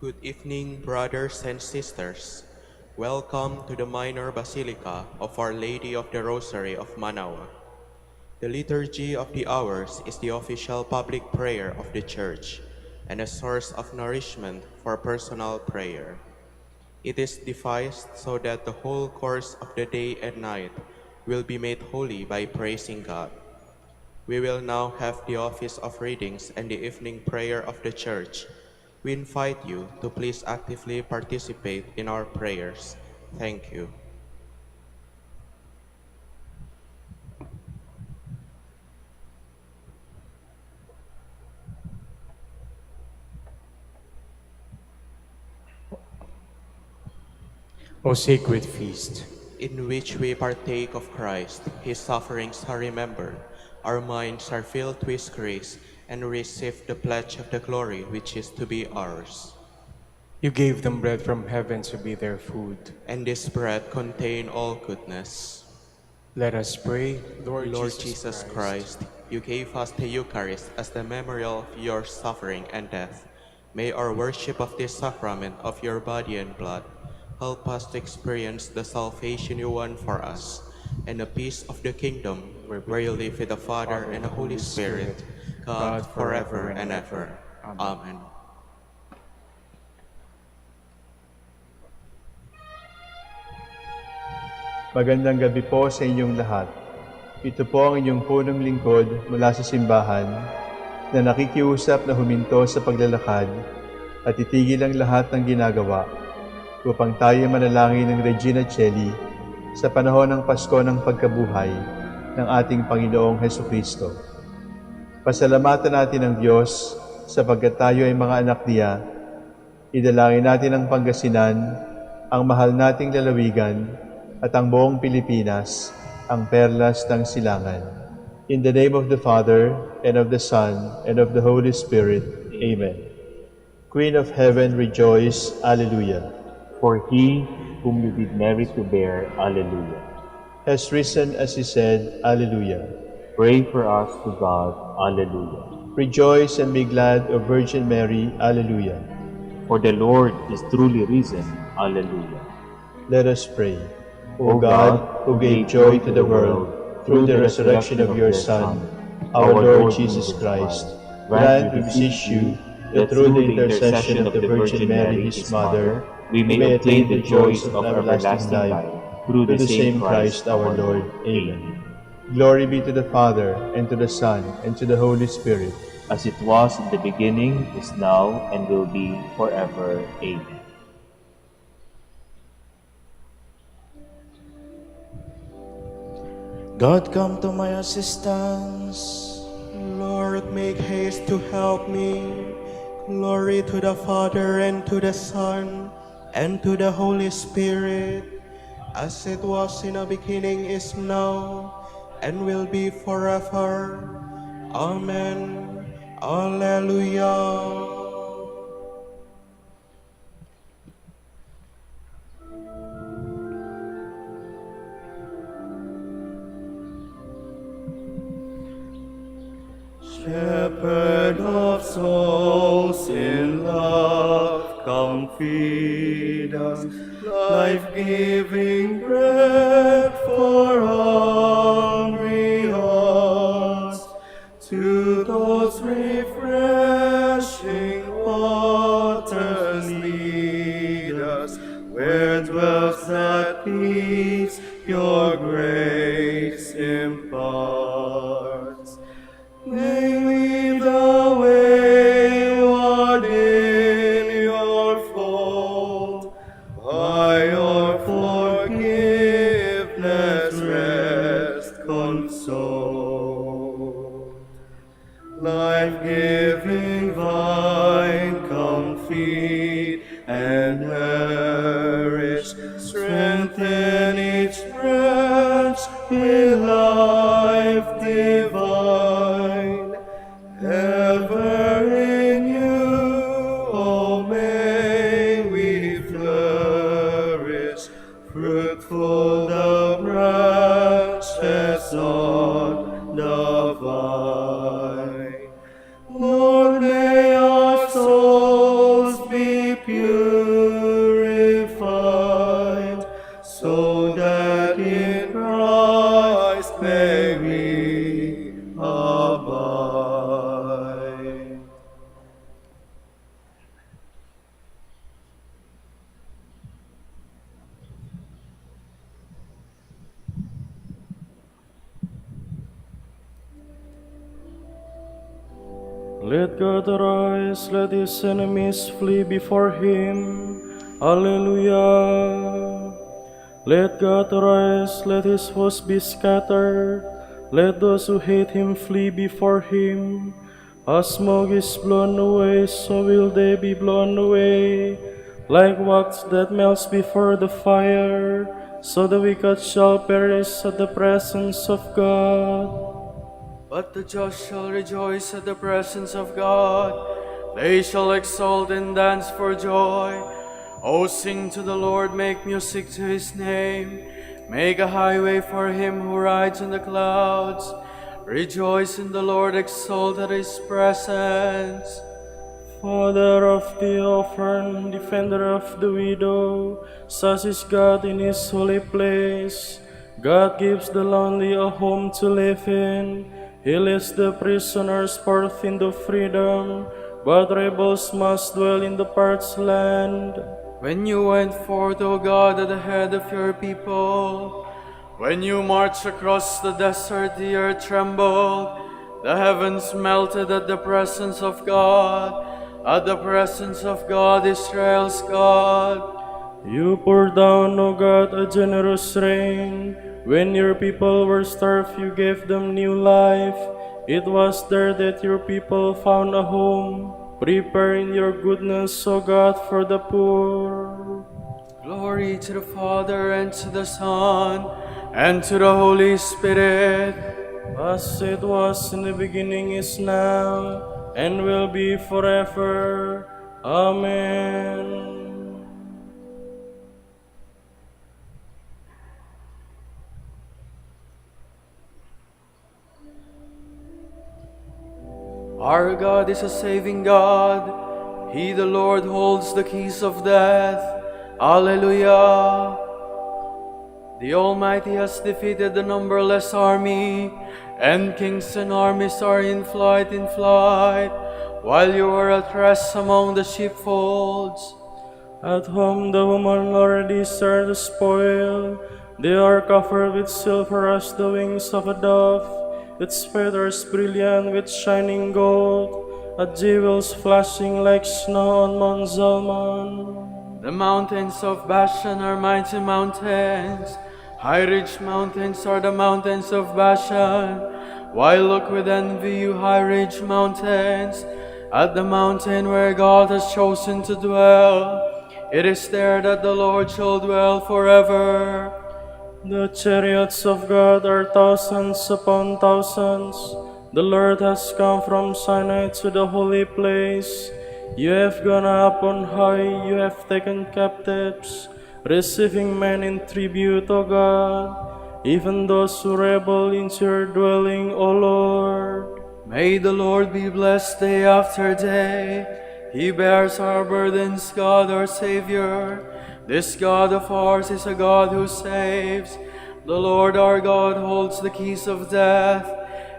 Good evening, brothers and sisters. Welcome to the Minor Basilica of Our Lady of the Rosary of Manaoag. The Liturgy of the Hours is the official public prayer of the Church and a source of nourishment for personal prayer. It is devised so that the whole course of the day and night will be made holy by praising God. We will now have the office of readings and the evening prayer of the Church. We invite you to please actively participate in our prayers. Thank you. O sacred feast, In which we partake of Christ, His sufferings are remembered, our minds are filled with His grace, and receive the pledge of the glory which is to be ours. you gave them bread from heaven to be their food. And this bread contain all goodness. Let us pray, Lord, Lord Jesus Christ, you gave us the Eucharist as the memorial of your suffering and death. May our worship of this sacrament of your body and blood help us to experience the salvation you won for us and the peace of the kingdom where you live with the Father and the Holy Spirit, God forever and ever. Amen. Magandang gabi po sa inyong lahat. Ito po ang inyong punong lingkod mula sa simbahan na nakikiusap na huminto sa paglalakad at itigil ang lahat ng ginagawa upang tayo manalangin ng Regina Coeli sa panahon ng Pasko ng pagkabuhay ng ating Panginoong Hesukristo. Pasalamatan natin ang Diyos sapagkat tayo ay mga anak niya. Idalangin natin ang Pangasinan, ang mahal nating lalawigan, at ang buong Pilipinas, ang perlas ng silangan. In the name of the Father, and of the Son, and of the Holy Spirit. Amen. Queen of Heaven, rejoice. Alleluia. For he whom you did merit to bear, Alleluia. Has risen as he said, Alleluia. Pray for us to God, Alleluia. Rejoice and be glad, O Virgin Mary, Alleluia. For the Lord is truly risen, Alleluia. Let us pray. O God, who gave joy to the world through the resurrection of your Son, our Lord Jesus Christ, grant, we beseech you, that through the intercession of the Virgin Mary, his Mother, we may attain the joys of everlasting life, through the same Christ our Lord. Amen. Glory be to the Father, and to the Son, and to the Holy Spirit, As it was in the beginning, is now, and will be forever. Amen. God, come to my assistance. Lord, make haste to help me. Glory to the Father, and to the Son, and to the Holy Spirit, as it was in the beginning, is now, and will be forever. Amen. Alleluia. Shepherd of souls in love, come feed us, life-giving bread for hungry hearts. To those refreshing waters lead us, where dwells that peace your grace imparts. May we the wayward in your fold, by your forgiveness rest consoled. Life-giving vine, come feed and nourish, strengthen each branch with life divine. Ever in you, oh, may we flourish, fruitful the branches on the vine. Lord, may our souls be may we abide. Let God arise, let his enemies flee before him. Alleluia. Let God arise, let his foes be scattered. Let those who hate him flee before him. As smoke is blown away, so will they be blown away. Like wax that melts before the fire, so the wicked shall perish at the presence of God. But the just shall rejoice at the presence of God. They shall exult and dance for joy. O sing to the Lord, make music to his name. Make a highway for him who rides on the clouds. Rejoice in the Lord, exult at his presence. Father of the orphan, defender of the widow, such is God in his holy place. God gives the lonely a home to live in. He leads the prisoners forth into freedom, but rebels must dwell in the parched land. When you went forth, O God, at the head of your people, when you marched across the desert, the earth trembled, the heavens melted at the presence of God, at the presence of God, Israel's God. You poured down, O God, a generous rain. When your people were starved, you gave them new life. It was there that your people found a home. Prepare in your goodness, O God, for the poor. Glory to the Father, and to the Son, and to the Holy Spirit. As it was in the beginning, is now, and will be forever. Amen. Our God is a saving God. He, the Lord, holds the keys of death. Alleluia. The Almighty has defeated the numberless army, and kings and armies are in flight, while you are at rest among the sheepfolds. At home the woman already shared the spoil. They are covered with silver as the wings of a dove, its feathers brilliant with shining gold, at jewels flashing like snow on Mount Zalman. The mountains of Bashan are mighty mountains. High-ridged mountains are the mountains of Bashan. Why look with envy, you high-ridged mountains, at the mountain where God has chosen to dwell? It is there that the Lord shall dwell forever. The chariots of God are thousands upon thousands. The Lord has come from Sinai to the holy place. You have gone up on high, you have taken captives, receiving men in tribute, O God, even those who rebel into your dwelling, O Lord. May the Lord be blessed day after day. He bears our burdens, God our Savior. This God of ours is a God who saves. The Lord our God holds the keys of death,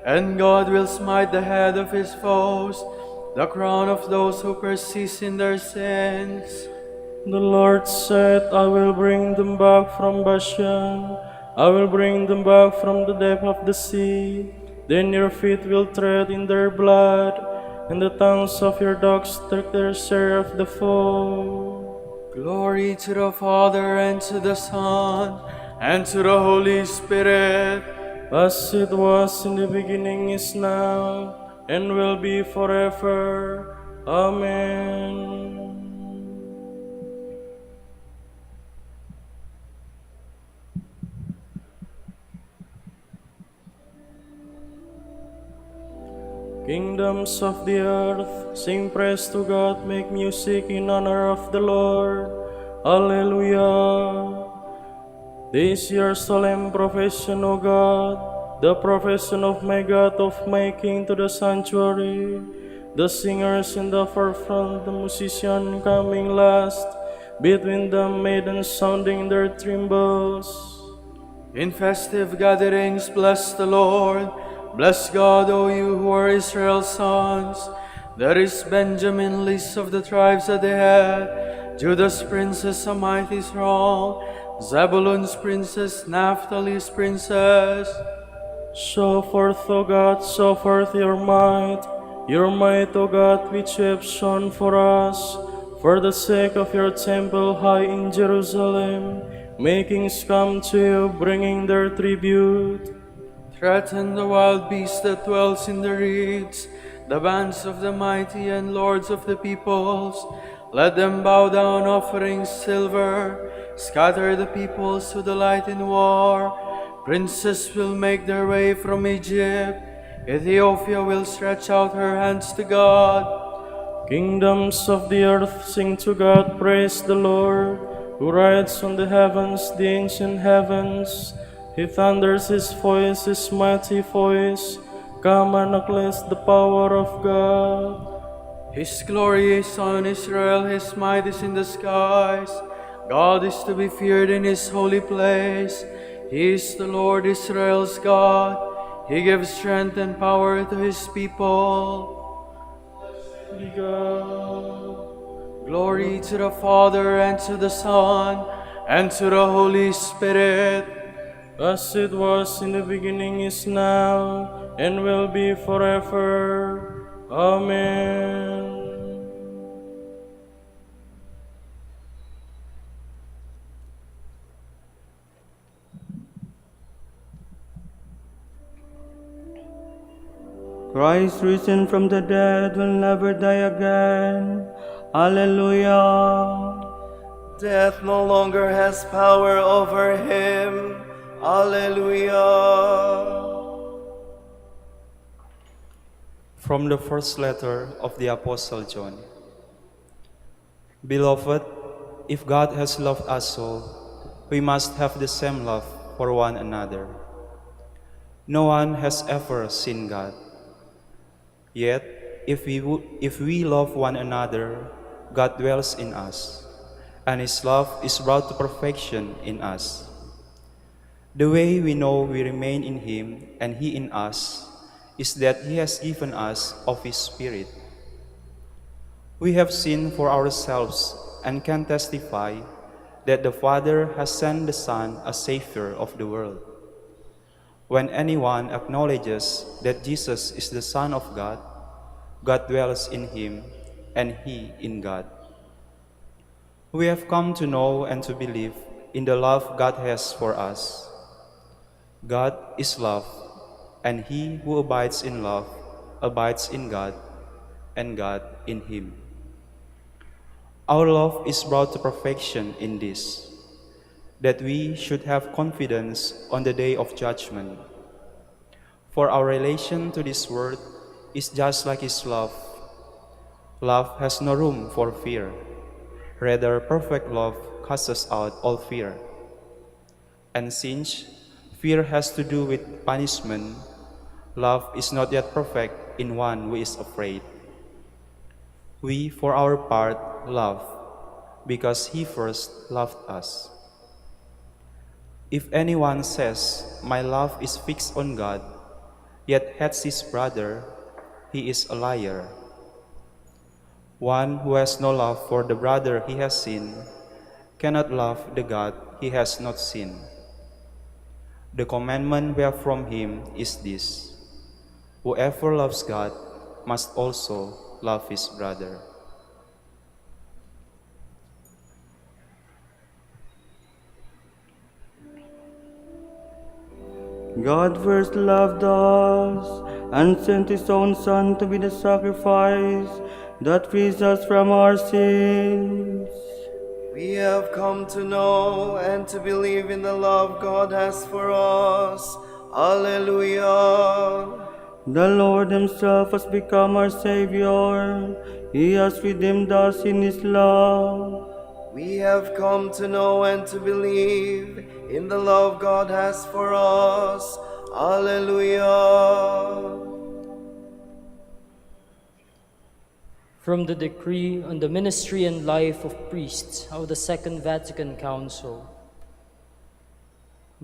and God will smite the head of his foes, the crown of those who persist in their sins. The Lord said, I will bring them back from Bashan. I will bring them back from the depth of the sea. Then your feet will tread in their blood, and the tongues of your dogs take their share of the foe. Glory to the Father, and to the Son, and to the Holy Spirit. As it was in the beginning, is now, and will be forever. Amen. Kingdoms of the earth, sing praise to God, make music in honor of the Lord. Alleluia. This is your solemn profession, O God, the profession of my God, of my King to the sanctuary. The singers in the forefront, the musician coming last, between the maidens sounding their timbrels. In festive gatherings, bless the Lord. Bless God, O you who are Israel's sons. There is Benjamin, least of the tribes at the head. Judah's princess, a mighty throng. Zebulun's princess, Naphtali's princess. Show forth, O God, show forth your might, O God, which you have shown for us, for the sake of your temple high in Jerusalem. May kings come to you, bringing their tribute. Threaten the wild beast that dwells in the reeds, the bands of the mighty and lords of the peoples. Let them bow down, offering silver. Scatter the peoples who delight in war. Princes will make their way from Egypt. Ethiopia will stretch out her hands to God. Kingdoms of the earth sing to God, praise the Lord, who rides on the heavens, the ancient heavens. He thunders his voice, his mighty voice. Come and acknowledge the power of God. His glory is on Israel, his might is in the skies. God is to be feared in his holy place. He is the Lord Israel's God. He gives strength and power to his people. Glory to the Father, and to the Son, and to the Holy Spirit. As it was in the beginning, is now, and will be forever. Amen. Christ risen from the dead will never die again. Alleluia. Death no longer has power over him. Alleluia. From the first letter of the Apostle John. Beloved, if God has loved us so, we must have the same love for one another. No one has ever seen God. Yet, if we love one another, God dwells in us, and His love is brought to perfection in us. The way we know we remain in Him and He in us is that He has given us of His Spirit. We have seen for ourselves and can testify that the Father has sent the Son as Savior of the world. When anyone acknowledges that Jesus is the Son of God, God dwells in him, and he in God. We have come to know and to believe in the love God has for us. God is love, and he who abides in love abides in God, and God in him. Our love is brought to perfection in this, that we should have confidence on the day of judgment. For our relation to this world is just like His love. Love has no room for fear. Rather, perfect love casts out all fear. And since fear has to do with punishment, love is not yet perfect in one who is afraid. We, for our part, love, because He first loved us. If anyone says, "My love is fixed on God," yet hates his brother, he is a liar. One who has no love for the brother he has seen cannot love the God he has not seen. The commandment we have from Him is this: whoever loves God must also love his brother. God first loved us and sent His own Son to be the sacrifice that frees us from our sins. We have come to know and to believe in the love God has for us. Alleluia. The Lord Himself has become our Savior. He has redeemed us in His love. We have come to know and to believe in the love God has for us. Alleluia. From the decree on the ministry and life of priests of the Second Vatican Council.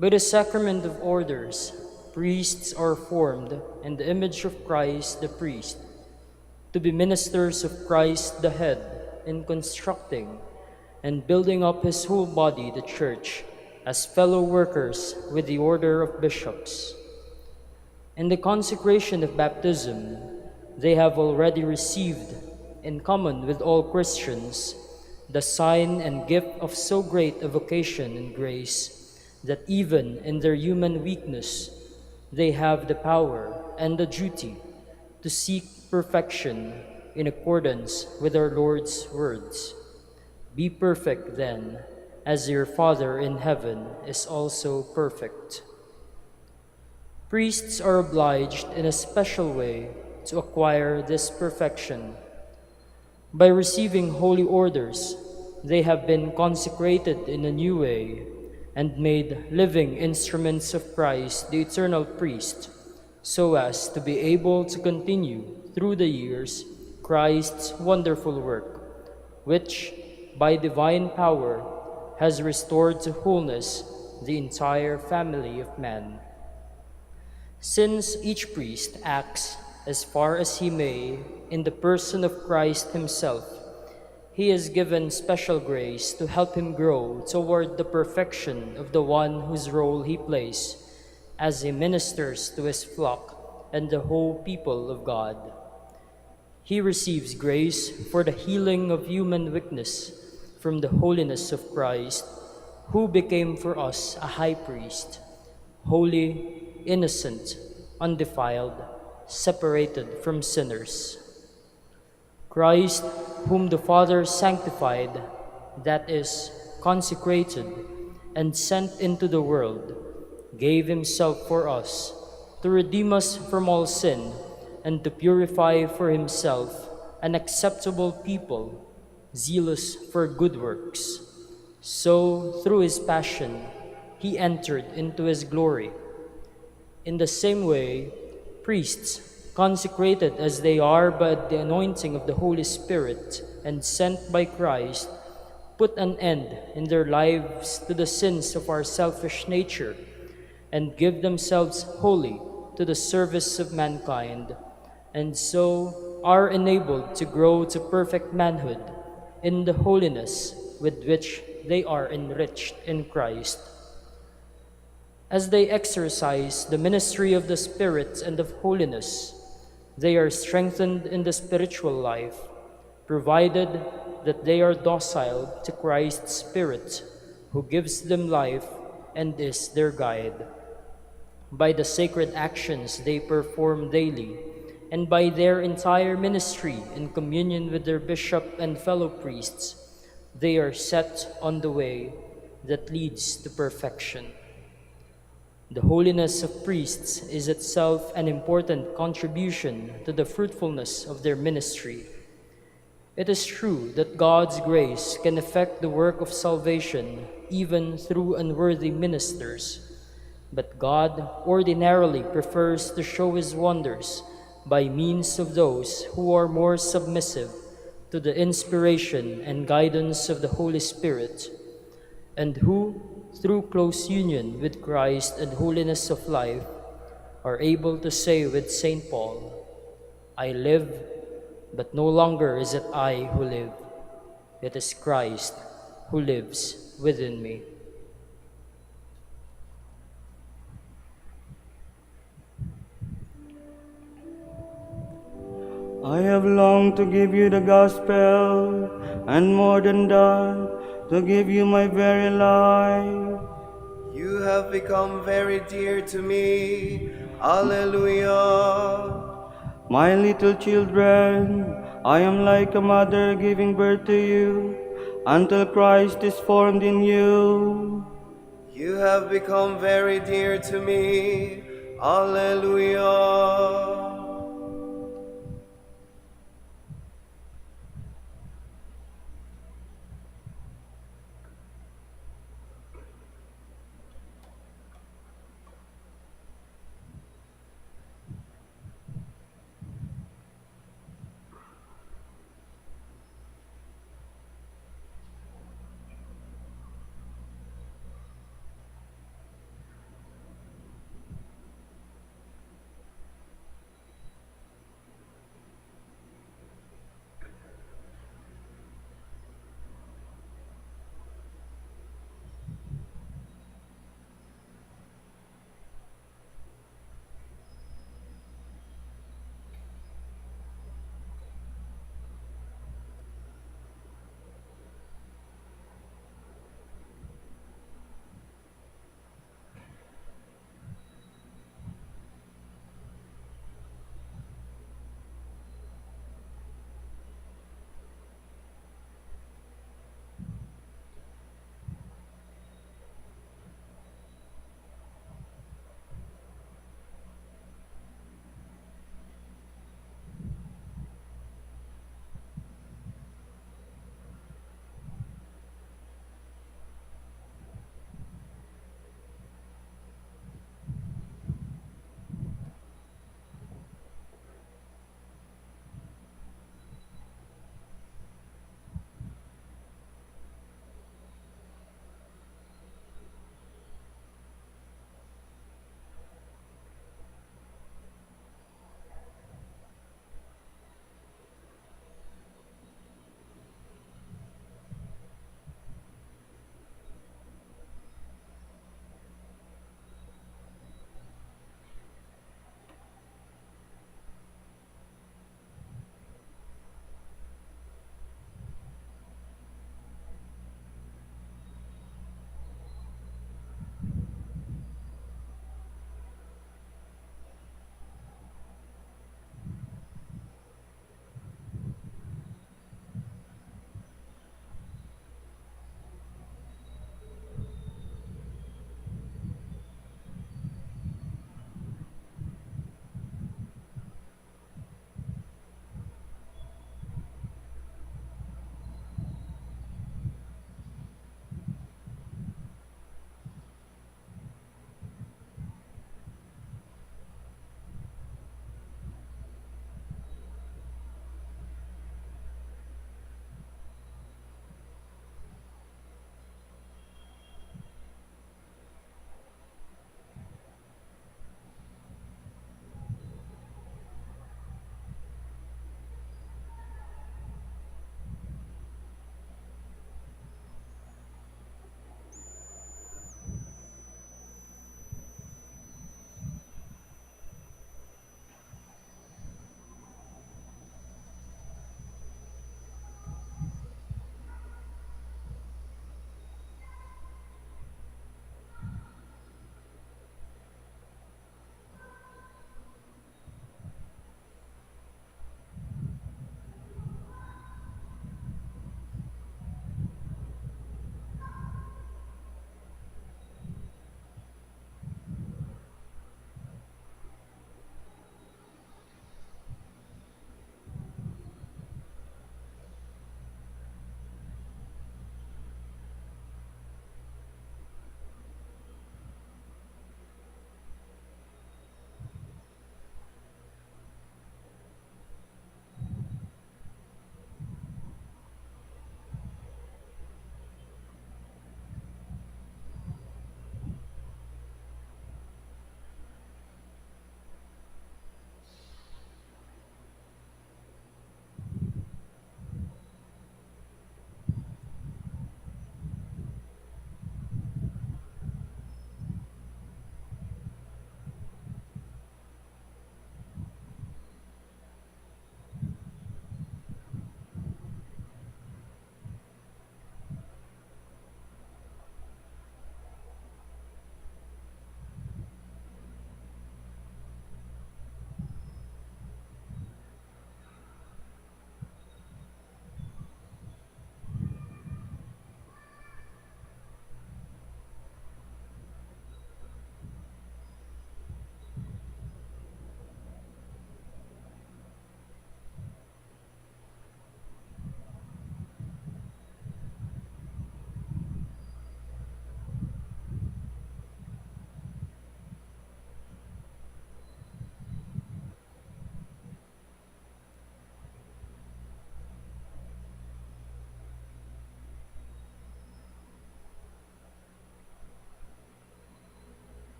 By the sacrament of orders, priests are formed in the image of Christ the priest, to be ministers of Christ the head, in constructing and building up his whole body, the Church, as fellow workers with the order of bishops. In the consecration of baptism, they have already received, in common with all Christians, the sign and gift of so great a vocation and grace, that even in their human weakness, they have the power and the duty to seek perfection in accordance with our Lord's words. Be perfect then, as your Father in heaven is also perfect. Priests are obliged in a special way to acquire this perfection. By receiving holy orders, they have been consecrated in a new way and made living instruments of Christ, the eternal priest, so as to be able to continue through the years Christ's wonderful work, which, by divine power, has restored to wholeness the entire family of man. Since each priest acts as far as he may in the person of Christ himself, he is given special grace to help him grow toward the perfection of the one whose role he plays as he ministers to his flock and the whole people of God. He receives grace for the healing of human weakness from the holiness of Christ, who became for us a high priest, holy, innocent, undefiled, separated from sinners. Christ, whom the Father sanctified, that is, consecrated, and sent into the world, gave himself for us, to redeem us from all sin, and to purify for himself an acceptable people, zealous for good works. So, through his passion, he entered into his glory. In the same way, priests, consecrated as they are by the anointing of the Holy Spirit and sent by Christ, put an end in their lives to the sins of our selfish nature and give themselves wholly to the service of mankind, and so are enabled to grow to perfect manhood in the holiness with which they are enriched in Christ. As they exercise the ministry of the Spirit and of holiness, they are strengthened in the spiritual life, provided that they are docile to Christ's Spirit, who gives them life and is their guide. By the sacred actions they perform daily, and by their entire ministry in communion with their bishop and fellow priests, they are set on the way that leads to perfection. The holiness of priests is itself an important contribution to the fruitfulness of their ministry. It is true that God's grace can effect the work of salvation even through unworthy ministers, but God ordinarily prefers to show his wonders by means of those who are more submissive to the inspiration and guidance of the Holy Spirit, and who, through close union with Christ and holiness of life, are able to say with St. Paul, "I live, but no longer is it I who live. It is Christ who lives within me." I have longed to give you the gospel, and more than that, to give you my very life. You have become very dear to me. Alleluia. My little children, I am like a mother giving birth to you, until Christ is formed in you. You have become very dear to me. Alleluia.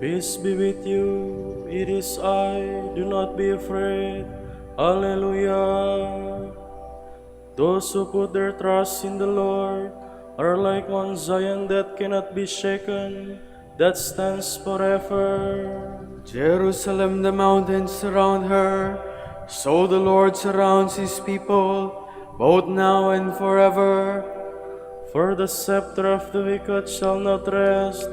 Peace be with you, it is I, do not be afraid. Alleluia. Those who put their trust in the Lord are like Mount Zion that cannot be shaken, that stands forever. Jerusalem, the mountains surround her, so the Lord surrounds his people, both now and forever. For the scepter of the wicked shall not rest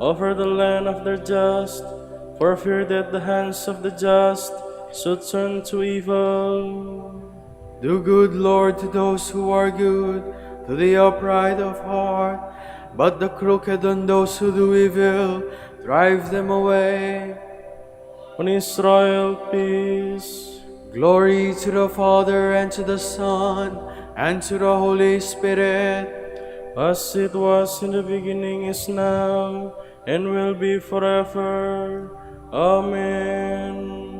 over the land of the just, for fear that the hands of the just should turn to evil. Do good, Lord, to those who are good, to the upright of heart, but the crooked and those who do evil, drive them away. On Israel, peace. Glory to the Father, and to the Son, and to the Holy Spirit, as it was in the beginning, is now, and will be forever. Amen.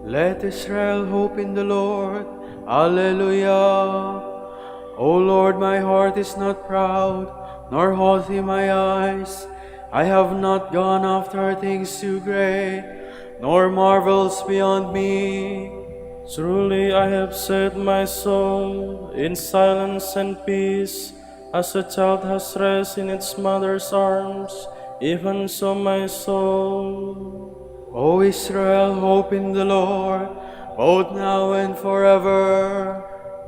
Let Israel hope in the Lord. Alleluia. O Lord, my heart is not proud, nor haughty my eyes. I have not gone after things too great, nor marvels beyond me. Truly I have set my soul in silence and peace, as a child has rest in its mother's arms, even so my soul. O Israel, hope in the Lord, both now and forever.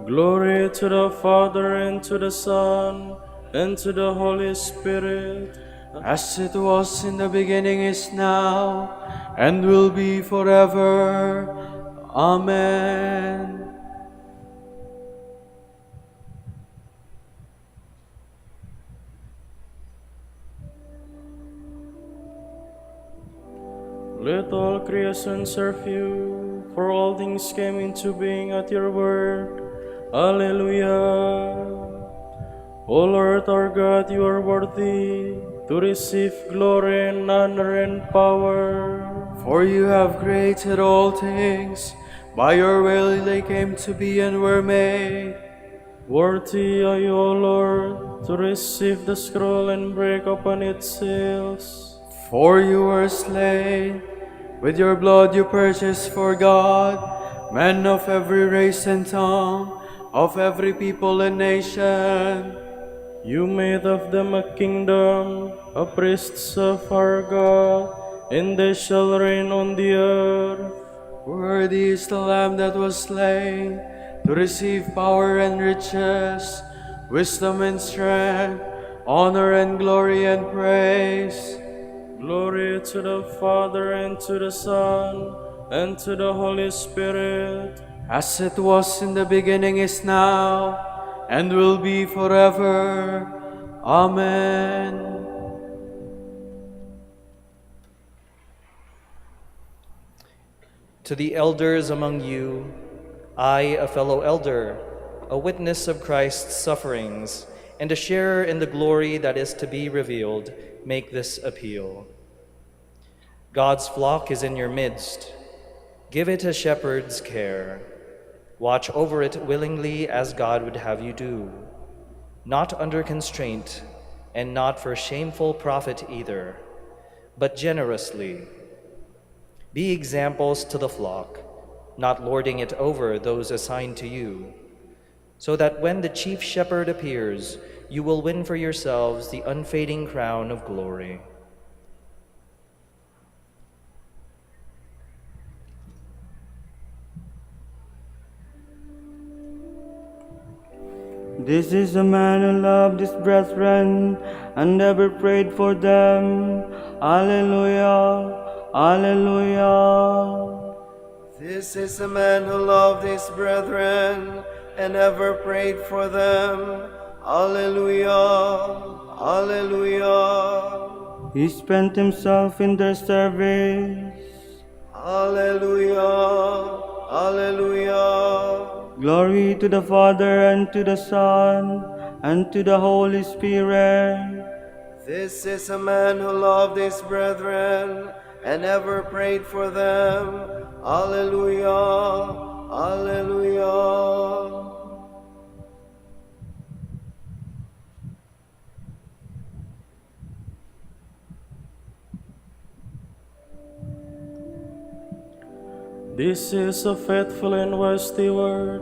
Glory to the Father, and to the Son, and to the Holy Spirit, as it was in the beginning, is now, and will be forever. Amen. let all creation serve you, for all things came into being at your word. Alleluia. O Lord our God, you are worthy to receive glory and honor and power. For you have created all things, by your will they came to be and were made. Worthy are you, O Lord, to receive the scroll and break open its seals. For you were slain, with your blood you purchased for God men of every race and tongue, of every people and nation. You made of them a kingdom, a priests of our God, and they shall reign on the earth. Worthy is the Lamb that was slain, to receive power and riches, wisdom and strength, honor and glory and praise. Glory to the Father, and to the Son, and to the Holy Spirit, as it was in the beginning, is now, and will be forever. Amen. To the elders among you, I, a fellow elder, a witness of Christ's sufferings, and a sharer in the glory that is to be revealed, make this appeal. God's flock is in your midst. Give it a shepherd's care. Watch over it willingly as God would have you do, not under constraint and not for shameful profit either, but generously. Be examples to the flock, not lording it over those assigned to you, so that when the chief shepherd appears, you will win for yourselves the unfading crown of glory. This is a man who loved his brethren and never prayed for them. Alleluia, alleluia. This is a man who loved his brethren and ever prayed for them. Alleluia, alleluia. He spent himself in their service. Alleluia, alleluia. Glory to the Father, and to the Son, and to the Holy Spirit. This is a man who loved his brethren and ever prayed for them. Alleluia, Alleluia. This is a faithful and wise steward.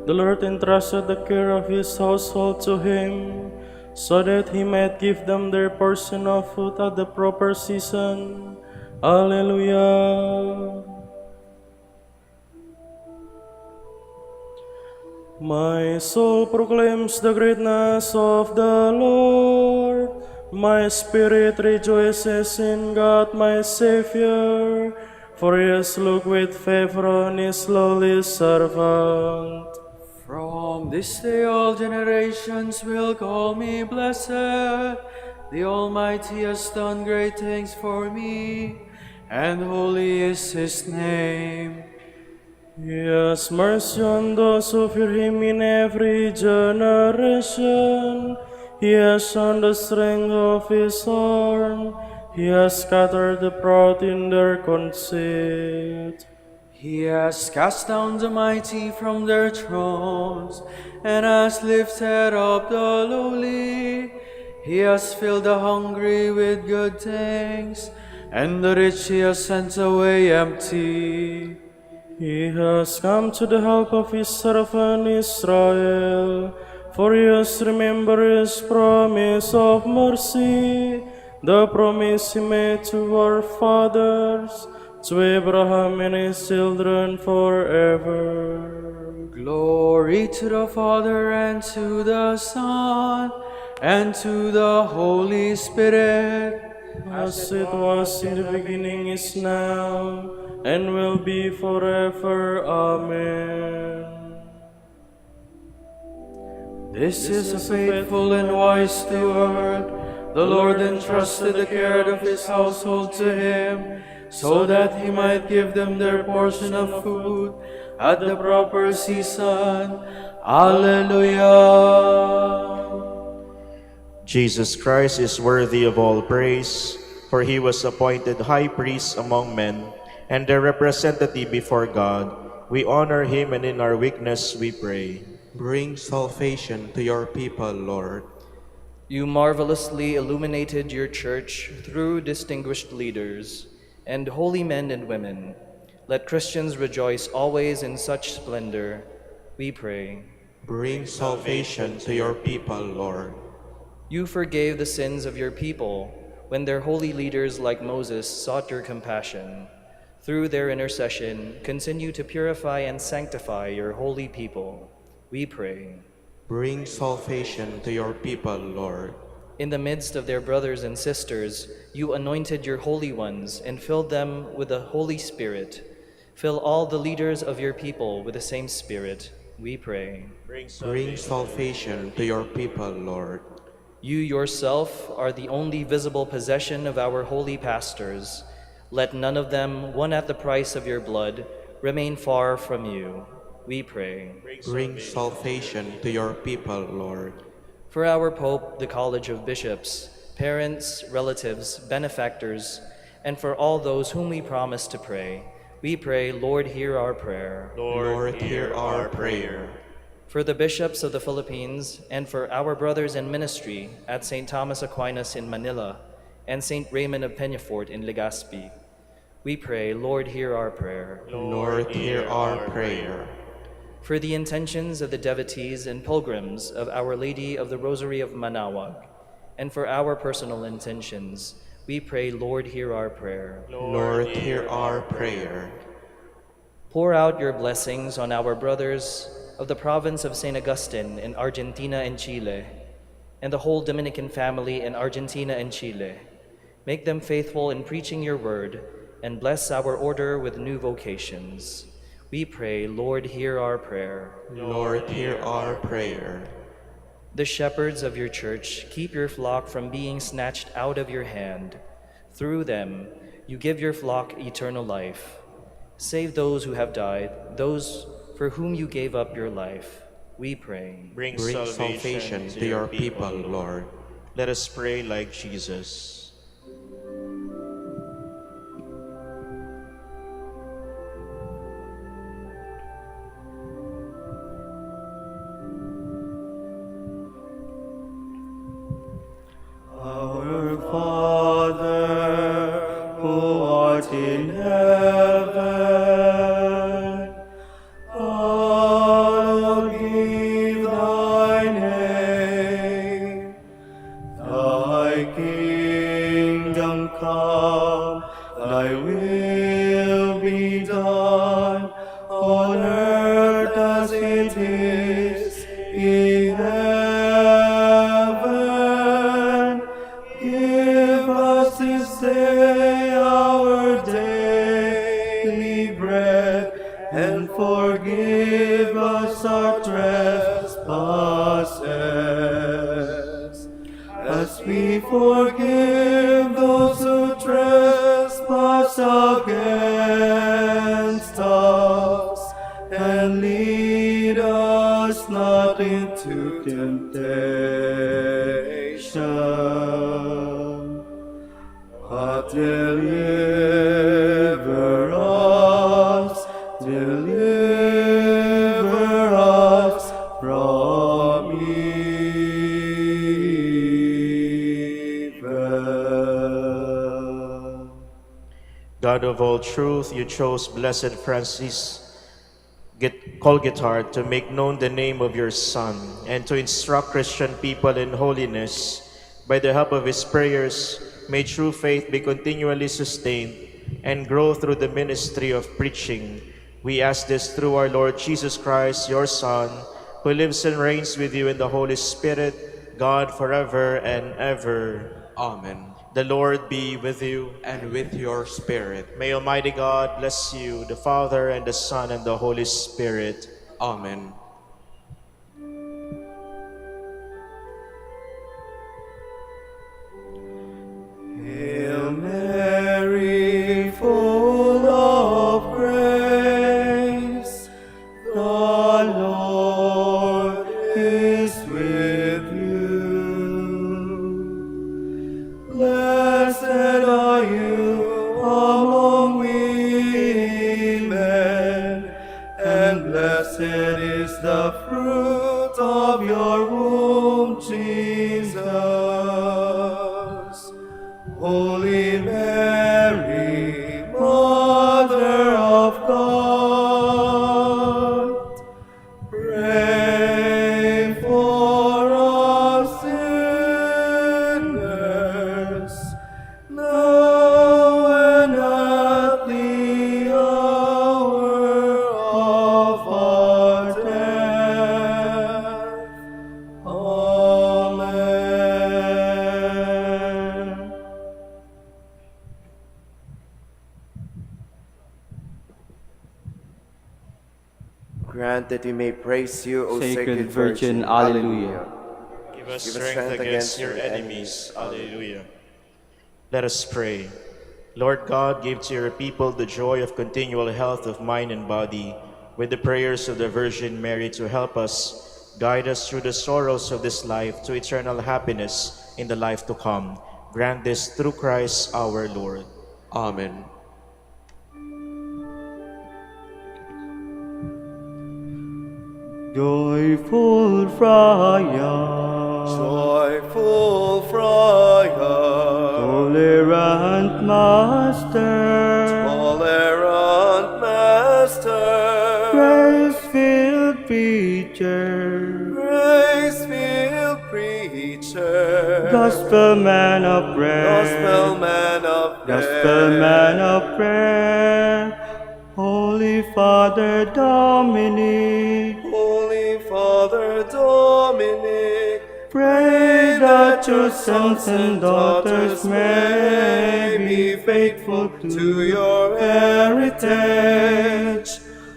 The Lord entrusted the care of his household to him, so that he might give them their portion of food at the proper season. Alleluia. My soul proclaims the greatness of the Lord. My spirit rejoices in God my Savior, for he has looked with favor on his lowly servant. From this day all generations will call me blessed. The Almighty has done great things for me, and holy is his name. He has mercy on those who fear him in every generation. He has shown the strength of his arm. He has scattered the proud in their conceit. He has cast down the mighty from their thrones, and has lifted up the lowly. He has filled the hungry with good things, and the rich he has sent away empty. He has come to the help of his servant Israel, for he has remembered his promise of mercy, the promise he made to our fathers, to Abraham and his children forever. Glory to the Father, and to the Son, and to the Holy Spirit, as it was in the beginning, is now, and will be forever. Amen. This is a faithful and wise steward. The Lord entrusted the care of his household to him, so that he might give them their portion of food at the proper season. Alleluia. Jesus Christ is worthy of all praise, for he was appointed high priest among men and their representative before God. We honor him, and in our weakness we pray. Bring salvation to your people, Lord. You marvelously illuminated your church through distinguished leaders and holy men and women. Let Christians rejoice always in such splendor, we pray. Bring salvation to your people, Lord. You forgave the sins of your people when their holy leaders like Moses sought your compassion. Through their intercession, continue to purify and sanctify your holy people, we pray. Bring salvation to your people, Lord. In the midst of their brothers and sisters, you anointed your holy ones and filled them with the Holy Spirit. Fill all the leaders of your people with the same Spirit, we pray. Bring salvation to your people, Lord. You yourself are the only visible possession of our holy pastors. Let none of them, won at the price of your blood, remain far from you, we pray. Bring salvation to your people, Lord. For our Pope, the College of Bishops, parents, relatives, benefactors, and for all those whom we promise to pray, we pray, Lord, hear our prayer. Lord, hear our prayer. For the bishops of the Philippines, and for our brothers in ministry at St. Thomas Aquinas in Manila and St. Raymond of Peñafort in Legazpi, we pray, Lord, hear our prayer. Lord, hear our prayer. For the intentions of the devotees and pilgrims of Our Lady of the Rosary of Manaoag, and for our personal intentions, we pray, Lord, hear our prayer. Lord, hear our prayer. Pour out your blessings on our brothers of the province of St. Augustine in Argentina and Chile, and the whole Dominican family in Argentina and Chile. Make them faithful in preaching your word, and bless our order with new vocations. We pray, Lord, hear our prayer. Lord, hear our prayer. The shepherds of your church, keep your flock from being snatched out of your hand. Through them, you give your flock eternal life. Save those who have died, those for whom you gave up your life. We pray. Bring salvation to your people, Lord. Let us pray like Jesus. in heaven. Give us this day our daily bread, and forgive us our trespasses, as we forgive those who trespass against us. And lead us not into temptation, but deliver us from evil. God of all truth, you chose Blessed Francis Colgetard to make known the name of your Son and to instruct Christian people in holiness. By the help of his prayers, may true faith be continually sustained and grow through the ministry of preaching. We ask this through our Lord Jesus Christ, your Son, who lives and reigns with you in the Holy Spirit, God forever and ever. Amen. The Lord be with you. And with your spirit. May Almighty God bless you, the Father, and the Son, and the Holy Spirit. Amen. Hail Mary, full of grace, the Lord is with you. Blessed are you among women, and blessed is the fruit of your womb, Jesus. Holy Mary, Mother of God, pray for us sinners, now and at the hour of our death. Amen. Grant that we may praise you, O Sacred Virgin. Alleluia. Give us strength against your enemies. Alleluia. Let us pray. Lord God, give to your people the joy of continual health of mind and body, with the prayers of the Virgin Mary to help us, guide us through the sorrows of this life to eternal happiness in the life to come. Grant this through Christ our Lord. Amen. Joyful Friar, Joyful Friar, tolerant Master, tolerant Master, grace-filled preacher, grace-filled preacher, gospel man of prayer, gospel man of prayer, gospel man of prayer, Holy Father Dominic, Holy Father Dominic, pray that your sons and daughters may be faithful to your heritage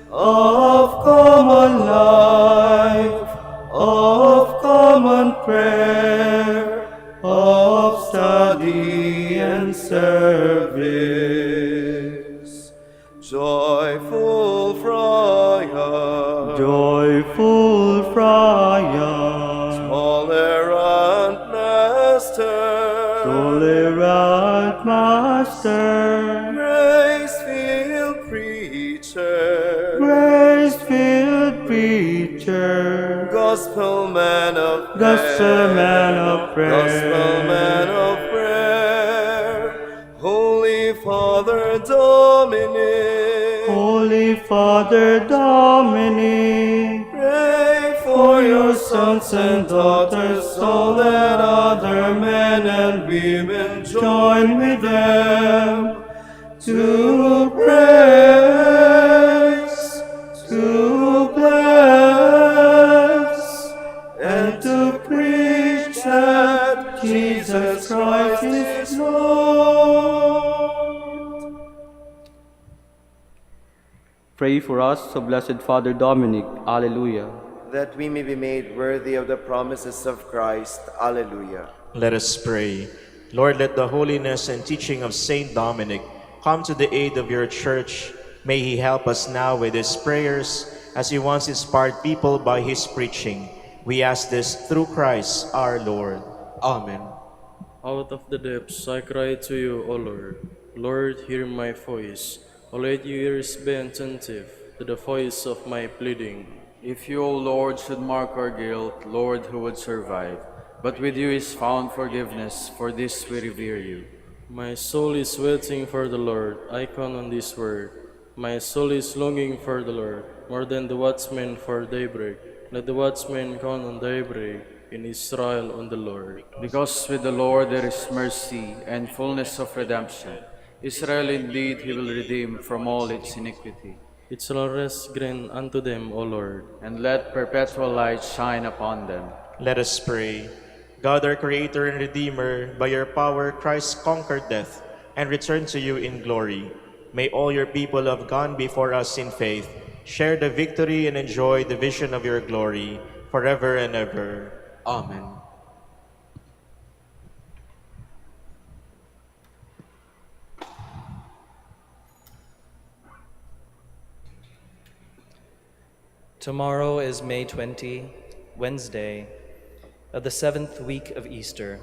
of common life, of common prayer, of study and service. Joyful Friar, joyful Friar, tolerant Master, tolerant Master, grace-filled preacher, grace-filled preacher, gospel man of prayer, gospel man of prayer, gospel man of prayer, Holy Father Dominic, Holy Father Dominic, pray for your sons and daughters, so that other men and women join with them to praise, to bless, Pray for us, O Blessed Father Dominic. Alleluia. that we may be made worthy of the promises of Christ. Alleluia. Let us pray. Lord, let the holiness and teaching of Saint Dominic come to the aid of your church. May he help us now with his prayers as he once inspired people by his preaching. We ask this through Christ our Lord. Amen. Out of the depths I cry to you, O Lord. Lord, hear my voice. O let your ears be attentive to the voice of my pleading. If you, O Lord, should mark our guilt, Lord, who would survive? But with you is found forgiveness, for this we revere you. My soul is waiting for the Lord. I count on this word. My soul is longing for the Lord, more than the watchman for daybreak. Let the watchman count on daybreak, in Israel on the Lord. Because with the Lord there is mercy and fullness of redemption. Israel indeed he will redeem from all its iniquity. It shall rest grant unto them, O Lord. And let perpetual light shine upon them. Let us pray. God, our Creator and Redeemer, by your power Christ conquered death and returned to you in glory. May all your people who have gone before us in faith share the victory and enjoy the vision of your glory forever and ever. Amen. Tomorrow is May 20, Wednesday, of the 7th week of Easter.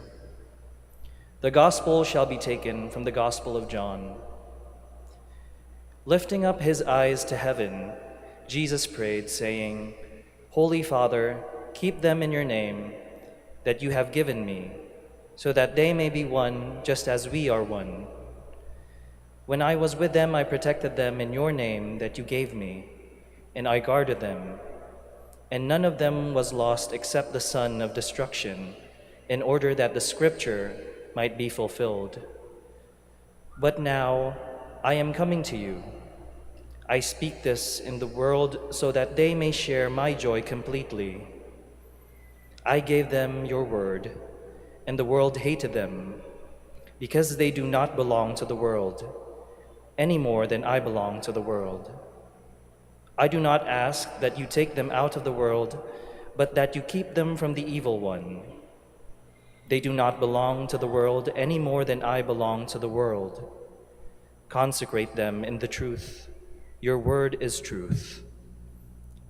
The Gospel shall be taken from the Gospel of John. Lifting up his eyes to heaven, Jesus prayed, saying, Holy Father, keep them in your name that you have given me, so that they may be one just as we are one. When I was with them, I protected them in your name that you gave me, and I guarded them, and none of them was lost except the son of destruction, in order that the Scripture might be fulfilled. But now I am coming to you. I speak this in the world so that they may share my joy completely. I gave them your word, and the world hated them, because they do not belong to the world, any more than I belong to the world. I do not ask that you take them out of the world, but that you keep them from the evil one. They do not belong to the world any more than I belong to the world. Consecrate them in the truth. Your word is truth.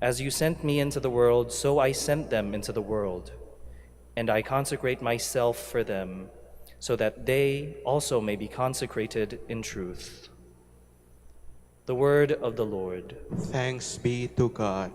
As you sent me into the world, so I sent them into the world, and I consecrate myself for them, so that they also may be consecrated in truth. The word of the Lord. Thanks be to God.